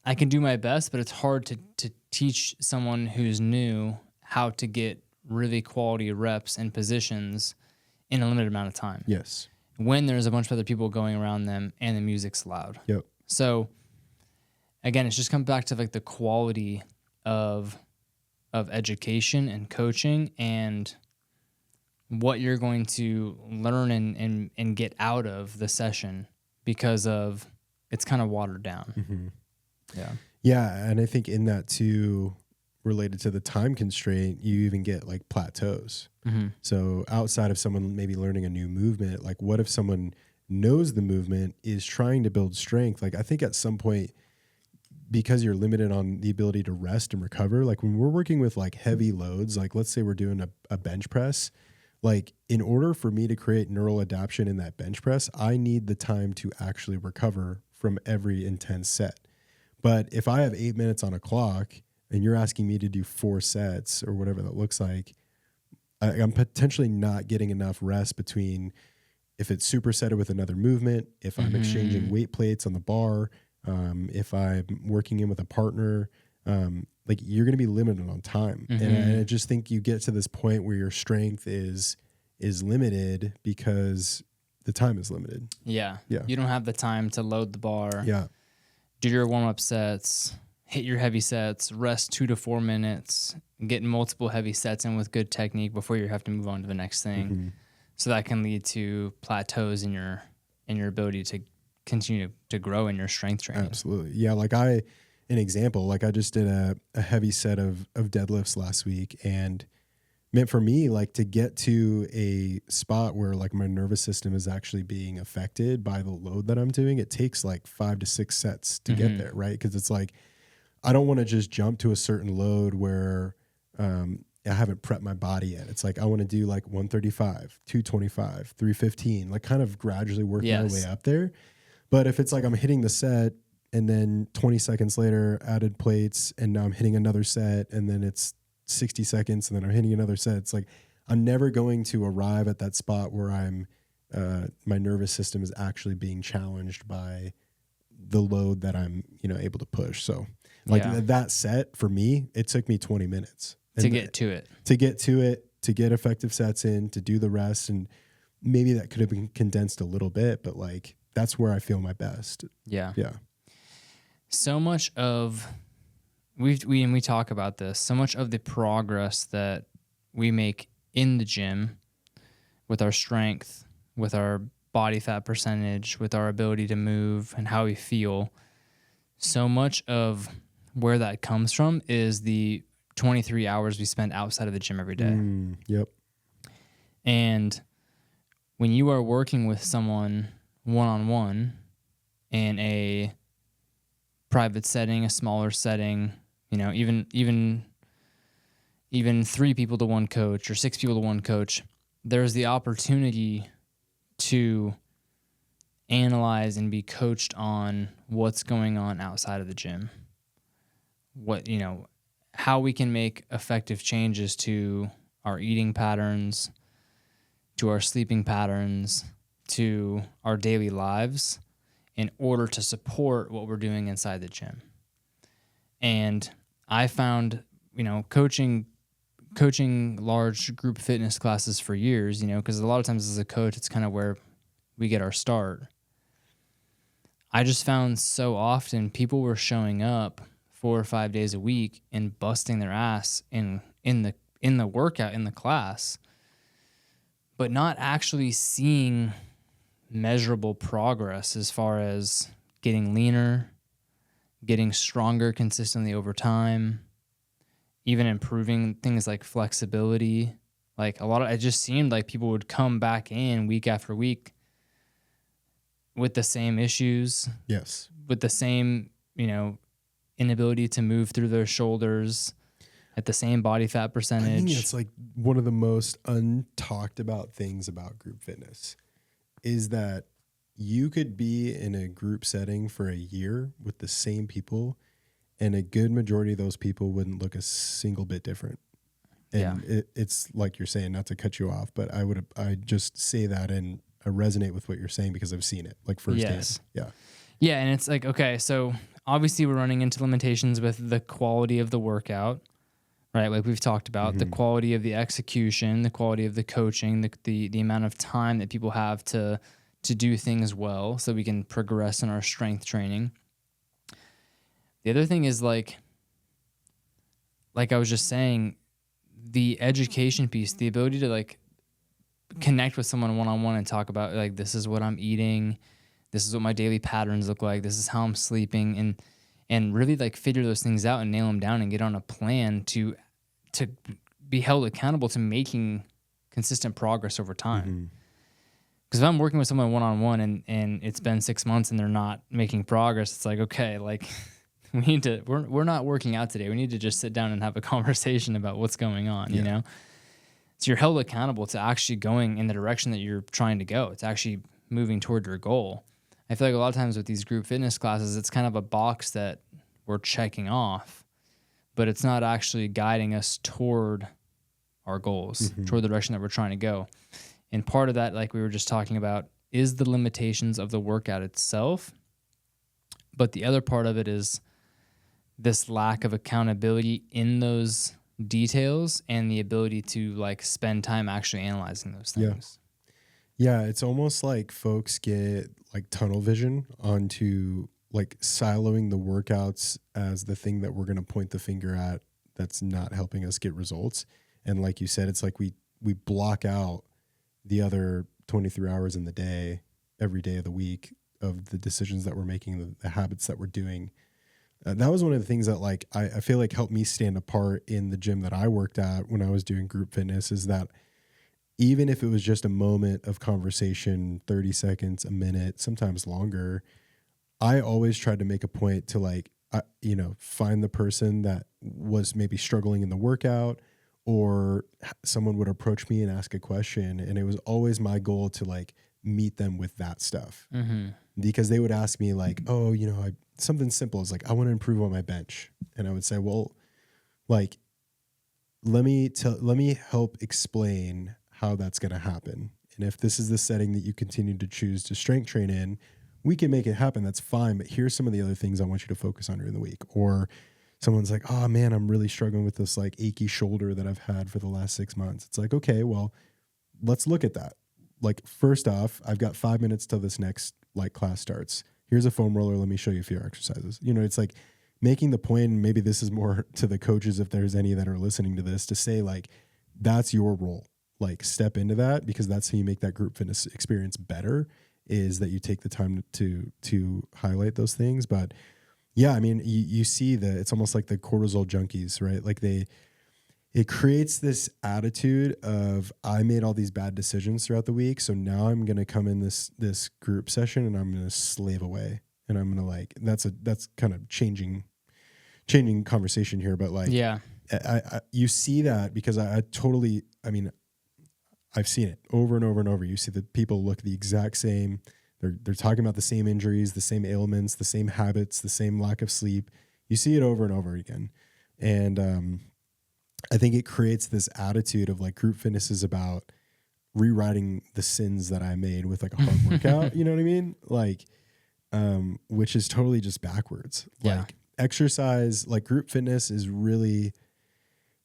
do my best, but it's hard to teach someone who's new how to get really quality reps and positions in a limited amount of time. Yes. When there's a bunch of other people going around them and the music's loud. Yep. So again, it's just come back to like the quality of education and coaching and what you're going to learn and get out of the session, because of it's kind of watered down. Yeah. And I think in that too, related to the time constraint, you even get like plateaus. So outside of someone maybe learning a new movement, like what if someone knows the movement, is trying to build strength? Like I think at some point, because you're limited on the ability to rest and recover, like when we're working with like heavy loads, like let's say we're doing a bench press, like in order for me to create neural adaptation in that bench press, I need the time to actually recover from every intense set. But if I have 8 minutes on a clock and you're asking me to do 4 sets or whatever that looks like, I'm potentially not getting enough rest between if it's supersetted with another movement, if I'm exchanging weight plates on the bar, if I'm working in with a partner, like you're going to be limited on time. And I just think you get to this point where your strength is limited because the time is limited. Yeah. Yeah. You don't have the time to load the bar. Yeah. Do your warm-up sets, hit your heavy sets, rest 2 to 4 minutes, get multiple heavy sets in with good technique before you have to move on to the next thing. So that can lead to plateaus in your ability to continue to grow in your strength training. Absolutely. Yeah. Like an example, like I just did a heavy set of deadlifts last week, and meant for me, like to get to a spot where like my nervous system is actually being affected by the load that I'm doing, it takes like 5 to 6 sets to get there. Right. Cause it's like, I don't want to just jump to a certain load where, I haven't prepped my body yet. It's like, I want to do like 135, 225, 315, like kind of gradually work my way up there. But if it's like, I'm hitting the set and then 20 seconds later added plates, and now I'm hitting another set, and then it's 60 seconds and then I'm hitting another set, it's like, I'm never going to arrive at that spot where I'm, my nervous system is actually being challenged by the load that I'm, able to push. So like that set for me, it took me 20 minutes. To get to it, to get effective sets in, to do the rest. And maybe that could have been condensed a little bit, but like, that's where I feel my best. Yeah. Yeah. So much of, we talk about this, so much of the progress that we make in the gym with our strength, with our body fat percentage, with our ability to move and how we feel, so much of where that comes from is the 23 hours we spend outside of the gym every day. Yep. And when you are working with someone one-on-one in a private setting, a smaller setting, even 3 people to one coach or 6 people to one coach, there's the opportunity to analyze and be coached on what's going on outside of the gym. How we can make effective changes to our eating patterns, to our sleeping patterns, to our daily lives in order to support what we're doing inside the gym. And I found, coaching large group fitness classes for years, because a lot of times as a coach, it's kind of where we get our start. I just found so often people were showing up 4 or 5 days a week and busting their ass in the workout, in the class, but not actually seeing measurable progress as far as getting leaner, getting stronger consistently over time, even improving things like flexibility. Like it just seemed like people would come back in week after week with the same issues. Yes. With the same, inability to move through their shoulders at the same body fat percentage. I think it's like one of the most untalked about things about group fitness is that you could be in a group setting for a year with the same people, and a good majority of those people wouldn't look a single bit different. And it's like you're saying, not to cut you off, but I just say that and I resonate with what you're saying because I've seen it like firsthand. Yes. Yeah. Yeah. And it's like, okay, so obviously we're running into limitations with the quality of the workout, right? Like we've talked about the quality of the execution, the quality of the coaching, the amount of time that people have to do things well so we can progress in our strength training. The other thing is like I was just saying, the education piece, the ability to like connect with someone one-on-one and talk about like, this is what I'm eating, this is what my daily patterns look like, this is how I'm sleeping, and really like figure those things out and nail them down and get on a plan to be held accountable to making consistent progress over time. Because if I'm working with someone one-on-one and it's been 6 months and they're not making progress, it's like, okay, like we're not working out today. We need to just sit down and have a conversation about what's going on, you know? So you're held accountable to actually going in the direction that you're trying to go. It's actually moving toward your goal. I feel like a lot of times with these group fitness classes, it's kind of a box that we're checking off, but it's not actually guiding us toward our goals, toward the direction that we're trying to go. And part of that, like we were just talking about, is the limitations of the workout itself. But the other part of it is this lack of accountability in those details and the ability to like spend time actually analyzing those things. Yeah, it's almost like folks get like tunnel vision onto like siloing the workouts as the thing that we're going to point the finger at that's not helping us get results. And like you said, it's like we block out the other 23 hours in the day, every day of the week, of the decisions that we're making, the habits that we're doing. That was one of the things that like I feel like helped me stand apart in the gym that I worked at when I was doing group fitness, is that even if it was just a moment of conversation, 30 seconds, a minute, sometimes longer, I always tried to make a point to like, find the person that was maybe struggling in the workout, or someone would approach me and ask a question. And it was always my goal to like meet them with that stuff, because they would ask me like, oh, something simple is like, I want to improve on my bench. And I would say, well, like, let me help explain how that's going to happen. And if this is the setting that you continue to choose to strength train in, we can make it happen. That's fine. But here's some of the other things I want you to focus on during the week. Or someone's like, oh man, I'm really struggling with this like achy shoulder that I've had for the last 6 months. It's like, okay, well, let's look at that. Like, first off, I've got 5 minutes till this next like class starts. Here's a foam roller. Let me show you a few exercises. It's like making the point, and maybe this is more to the coaches, if there's any that are listening to this, to say like, that's your role. Like, step into that, because that's how you make that group fitness experience better, is that you take the time to highlight those things. But yeah, I mean, you see it's almost like the cortisol junkies, right? Like it creates this attitude of, I made all these bad decisions throughout the week, so now I'm going to come in this group session and I'm going to slave away. And I'm going to like, that's kind of changing conversation here. But like, Yeah. you see that, because I've seen it over and over and over. You see that people look the exact same. They're talking about the same injuries, the same ailments, the same habits, the same lack of sleep. You see it over and over again. And I think it creates this attitude of like, group fitness is about rewriting the sins that I made with like a hard workout. You know what I mean? Like, which is totally just backwards. Yeah. Like, exercise, like group fitness is really,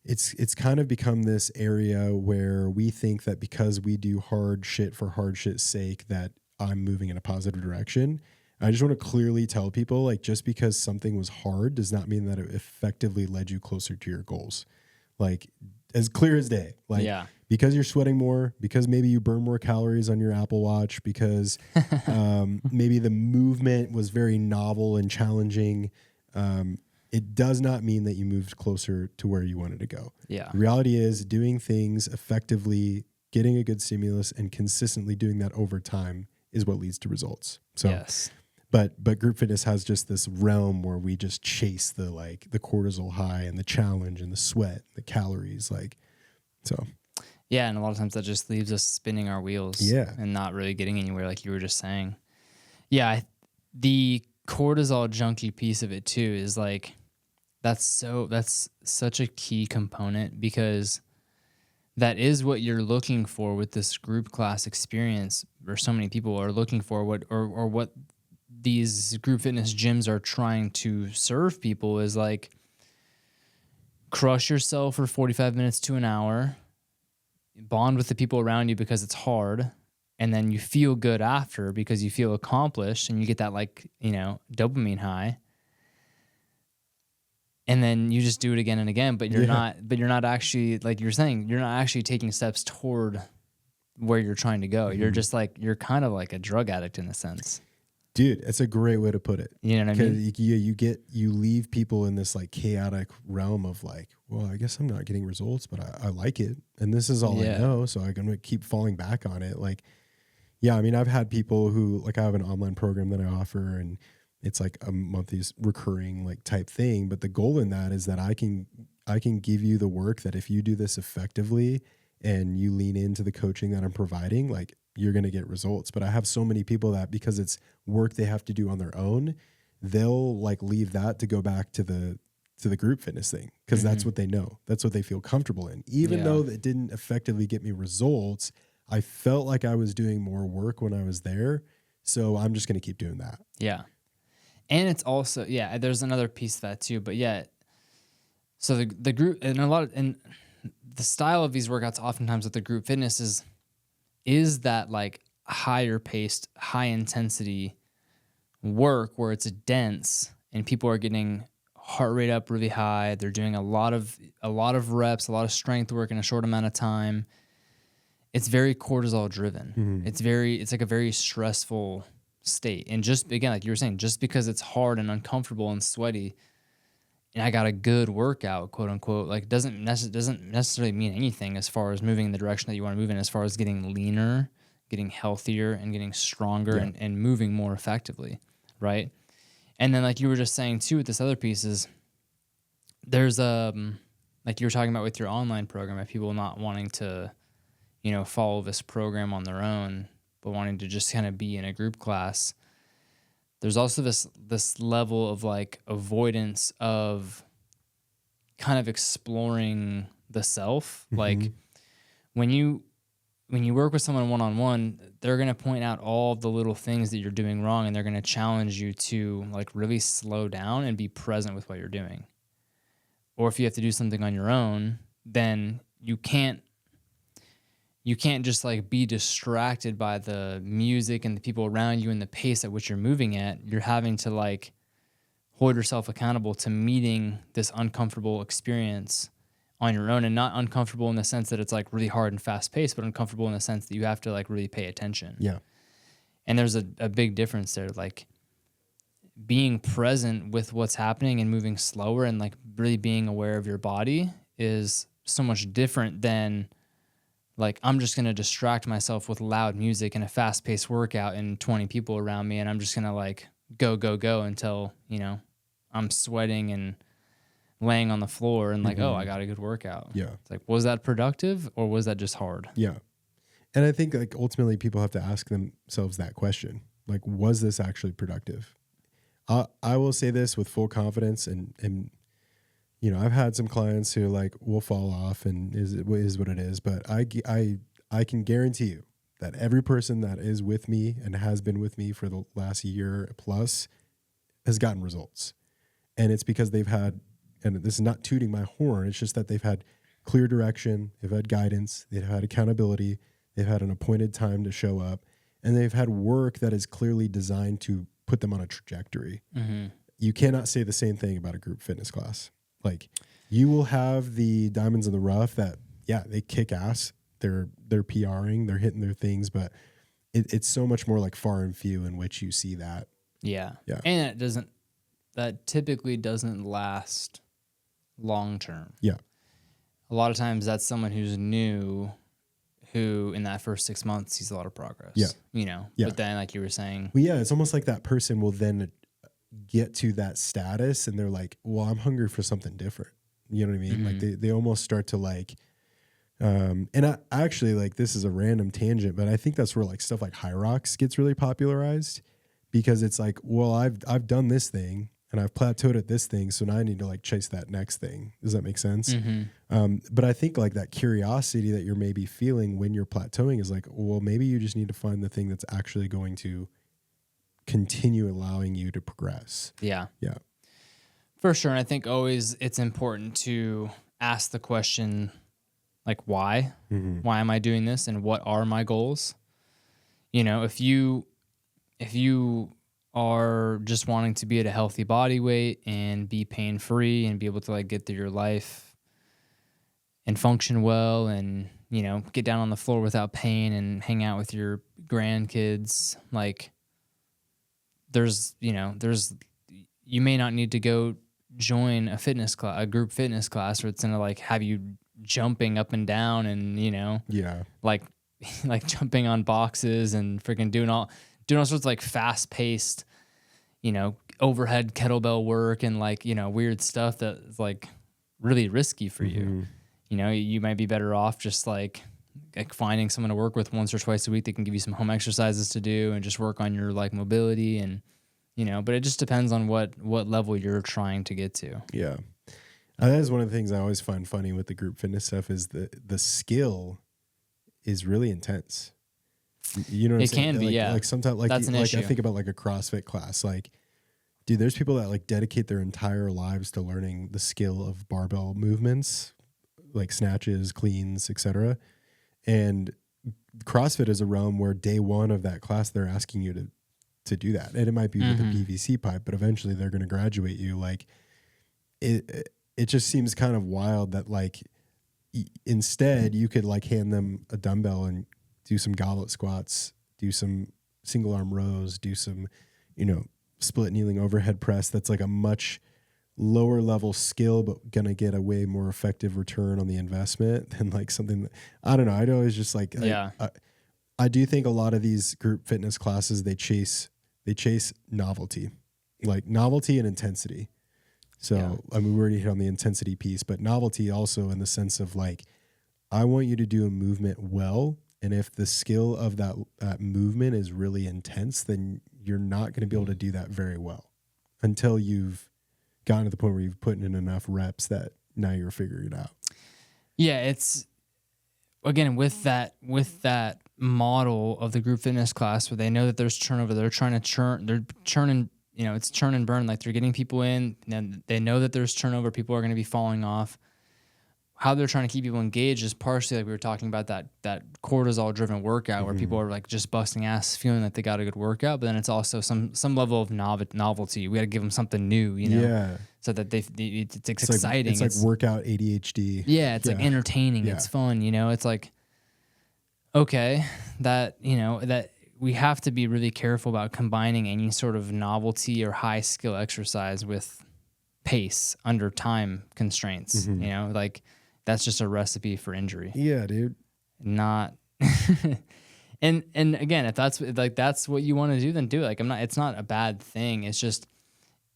it's kind of become this area where we think that because we do hard shit for hard shit's sake, that I'm moving in a positive direction. I just want to clearly tell people, like, just because something was hard does not mean that it effectively led you closer to your goals. Like, as clear as day. Like, because you're sweating more, because maybe you burn more calories on your Apple Watch, because maybe the movement was very novel and challenging, it does not mean that you moved closer to where you wanted to go. Yeah. The reality is, doing things effectively, getting a good stimulus, and consistently doing that over time is what leads to results. So, yes. But group fitness has just this realm where we just chase the cortisol high and the challenge and the sweat, the calories, like, so. Yeah. And a lot of times that just leaves us spinning our wheels. Yeah. And not really getting anywhere, like you were just saying. Yeah. The cortisol junkie piece of it too is like, that's such a key component, because that is what you're looking for with this group class experience, or so many people are looking for, what these group fitness gyms are trying to serve people is like, crush yourself for 45 minutes to an hour, bond with the people around you because it's hard, and then you feel good after because you feel accomplished and you get that like, dopamine high. And then you just do it again and again, but you're not actually, like you're saying, you're not actually taking steps toward where you're trying to go. Mm-hmm. You're just like, you're kind of like a drug addict in a sense. Dude, it's a great way to put it. You know what I mean? You leave people in this like chaotic realm of like, well, I guess I'm not getting results, but I like it. And this is all I know. So I'm going to keep falling back on it. Like, yeah, I mean, I've had people who like, I have an online program that I offer and it's like a monthly recurring like type thing. But the goal in that is that I can give you the work that if you do this effectively and you lean into the coaching that I'm providing, like you're going to get results. But I have so many people that because it's work they have to do on their own, they'll like leave that to go back to the group fitness thing because that's what they know. That's what they feel comfortable in. Even though that didn't effectively get me results, I felt like I was doing more work when I was there. So I'm just going to keep doing that. Yeah. And it's also, there's another piece of that too. But so the group and and the style of these workouts oftentimes with the group fitness is that like higher paced, high intensity work where it's dense and people are getting heart rate up really high. They're doing a lot of reps, a lot of strength work in a short amount of time. It's very cortisol driven. It's like a very stressful state. And just again, like you were saying, just because it's hard and uncomfortable and sweaty and I got a good workout, quote unquote, like doesn't necessarily mean anything as far as moving in the direction that you want to move in, as far as getting leaner, getting healthier and getting stronger and moving more effectively. Right. And then like you were just saying too, with this other piece is there's like you were talking about with your online program, of people not wanting to, follow this program on their own, but wanting to just kind of be in a group class. There's also this level of like avoidance of kind of exploring the self. Like when you work with someone one-on-one, they're going to point out all the little things that you're doing wrong, and they're going to challenge you to like really slow down and be present with what you're doing. Or if you have to do something on your own, then you can't just like be distracted by the music and the people around you and the pace at which you're moving at. You're having to like hold yourself accountable to meeting this uncomfortable experience on your own, and not uncomfortable in the sense that it's like really hard and fast paced, but uncomfortable in the sense that you have to like really pay attention. Yeah. And there's a big difference there. Like being present with what's happening and moving slower and like really being aware of your body is so much different than like, I'm just going to distract myself with loud music and a fast paced workout and 20 people around me. And I'm just going to like go until, I'm sweating and laying on the floor and like, oh, I got a good workout. Yeah. It's like, was that productive or was that just hard? Yeah. And I think like ultimately people have to ask themselves that question. Like, was this actually productive? I will say this with full confidence and I've had some clients who like will fall off and is what it is, but I can guarantee you that every person that is with me and has been with me for the last year plus has gotten results. And it's because they've had, and this is not tooting my horn, it's just that they've had clear direction, they've had guidance, they've had accountability, they've had an appointed time to show up, and they've had work that is clearly designed to put them on a trajectory. You cannot say the same thing about a group fitness class. Like you will have the diamonds in the rough that, they kick ass. They're PRing, they're hitting their things, but it's so much more like far and few in which you see that. Yeah. Yeah. And that typically doesn't last long term. Yeah. A lot of times that's someone who's new, who in that first 6 months sees a lot of progress. Yeah. Yeah. But then like you were saying. Well, yeah, it's almost like that person will then get to that status and they're like, well, I'm hungry for something different. You know what I mean? Like they almost start to like, and I actually like, this is a random tangent, but I think that's where like stuff like High Rocks gets really popularized because it's like, well, I've done this thing and I've plateaued at this thing. So now I need to like chase that next thing. Does that make sense? But I think like that curiosity that you're maybe feeling when you're plateauing is like, well, maybe you just need to find the thing that's actually going to continue allowing you to progress. Yeah. Yeah. For sure. And I think always it's important to ask the question, like, why? Why am I doing this? And what are my goals? If you are just wanting to be at a healthy body weight and be pain free and be able to like get through your life and function well and, get down on the floor without pain and hang out with your grandkids, like, you may not need to go join a fitness class, a group fitness class, where it's gonna like have you jumping up and down and like like jumping on boxes and freaking doing all sorts of like fast paced, overhead kettlebell work and like, weird stuff that's like really risky for you. You might be better off just like finding someone to work with once or twice a week that can give you some home exercises to do and just work on your like mobility and, but it just depends on what level you're trying to get to. Yeah. That is one of the things I always find funny with the group fitness stuff is the skill is really intense. You know what I'm saying? It can be, like, yeah. Like sometimes, like, That's an issue. I think about like a CrossFit class. Like, dude, there's people that like dedicate their entire lives to learning the skill of barbell movements, like snatches, cleans, etc. And CrossFit is a realm where day one of that class, they're asking you to do that. And it might be with a PVC pipe, but eventually they're going to graduate you. Like it just seems kind of wild that like instead you could like hand them a dumbbell and do some goblet squats, do some single arm rows, do some, split kneeling overhead press. That's like a much lower level skill, but gonna get a way more effective return on the investment than like something that, I don't know. I'd always just like, I do think a lot of these group fitness classes, they chase novelty, like novelty and intensity. So, I mean, we already hit on the intensity piece, but novelty also in the sense of like, I want you to do a movement well. And if the skill of that movement is really intense, then you're not going to be able to do that very well until you've gotten to the point where you've put in enough reps that now you're figuring it out. Yeah, it's again with that model of the group fitness class where they know that there's turnover, they're churning, it's churn and burn, like they're getting people in, and they know that there's turnover, people are going to be falling off. How they're trying to keep people engaged is partially like we were talking about that cortisol driven workout where people are like just busting ass feeling like they got a good workout, but then it's also some level of novelty. We got to give them something new, so that it's exciting. It's like workout ADHD. Yeah, it's like entertaining. Yeah. It's fun. It's like, okay, that we have to be really careful about combining any sort of novelty or high skill exercise with pace under time constraints. Like that's just a recipe for injury. Yeah, dude. Not and again, if that's what you want to do, then do it. Like it's not a bad thing. It's just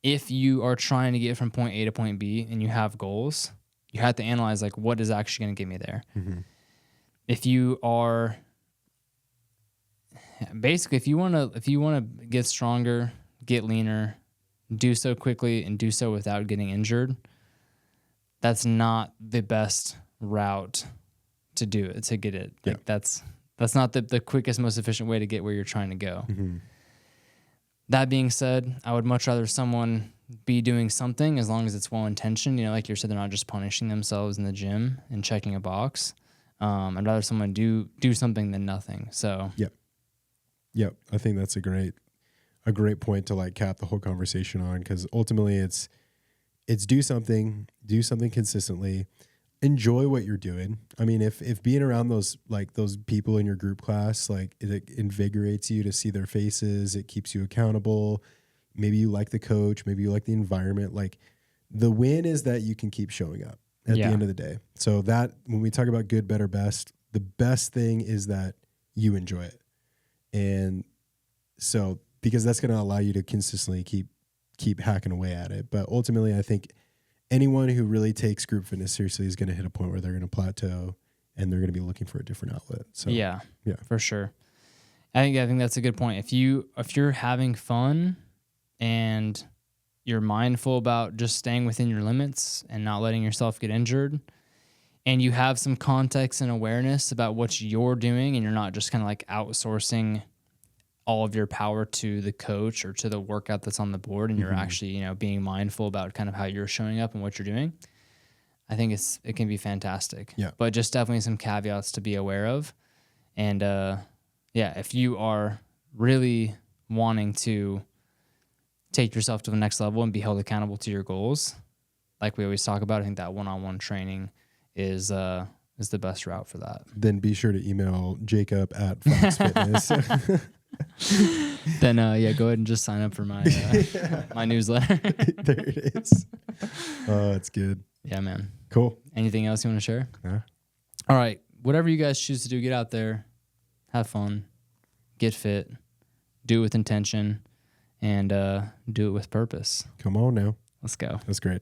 if you are trying to get from point A to point B and you have goals, you have to analyze like what is actually going to get me there. If you are basically if you want to get stronger, get leaner, do so quickly and do so without getting injured, that's not the best route to do it, to get it. Like that's not the quickest, most efficient way to get where you're trying to go. That being said, I would much rather someone be doing something as long as it's well-intentioned. Like you said, they're not just punishing themselves in the gym and checking a box. I'd rather someone do something than nothing. So Yep. I think that's a great point to like cap the whole conversation on, because ultimately it's do something consistently, enjoy what you're doing. I mean, if being around those people in your group class, like it invigorates you to see their faces, it keeps you accountable. Maybe you like the coach, maybe you like the environment. Like the win is that you can keep showing up at the end of the day. So that when we talk about good, better, best, the best thing is that you enjoy it. And so, because that's going to allow you to consistently keep hacking away at it. But ultimately, I think anyone who really takes group fitness seriously is going to hit a point where they're going to plateau and they're going to be looking for a different outlet. So yeah, for sure. I think that's a good point. If you're having fun and you're mindful about just staying within your limits and not letting yourself get injured, and you have some context and awareness about what you're doing, and you're not just kind of like outsourcing all of your power to the coach or to the workout that's on the board, and you're actually, being mindful about kind of how you're showing up and what you're doing, I think it can be fantastic. Yeah. But just definitely some caveats to be aware of. And if you are really wanting to take yourself to the next level and be held accountable to your goals, like we always talk about, I think that one-on-one training is the best route for that. Then be sure to email Jacob at Fox Fitness. then yeah, go ahead and just sign up for my my newsletter. There it is. Oh, it's good. Yeah, man. Cool. Anything else you want to share? Yeah. All right. Whatever you guys choose to do, get out there, have fun, get fit, do it with intention, and do it with purpose. Come on now. Let's go. That's great.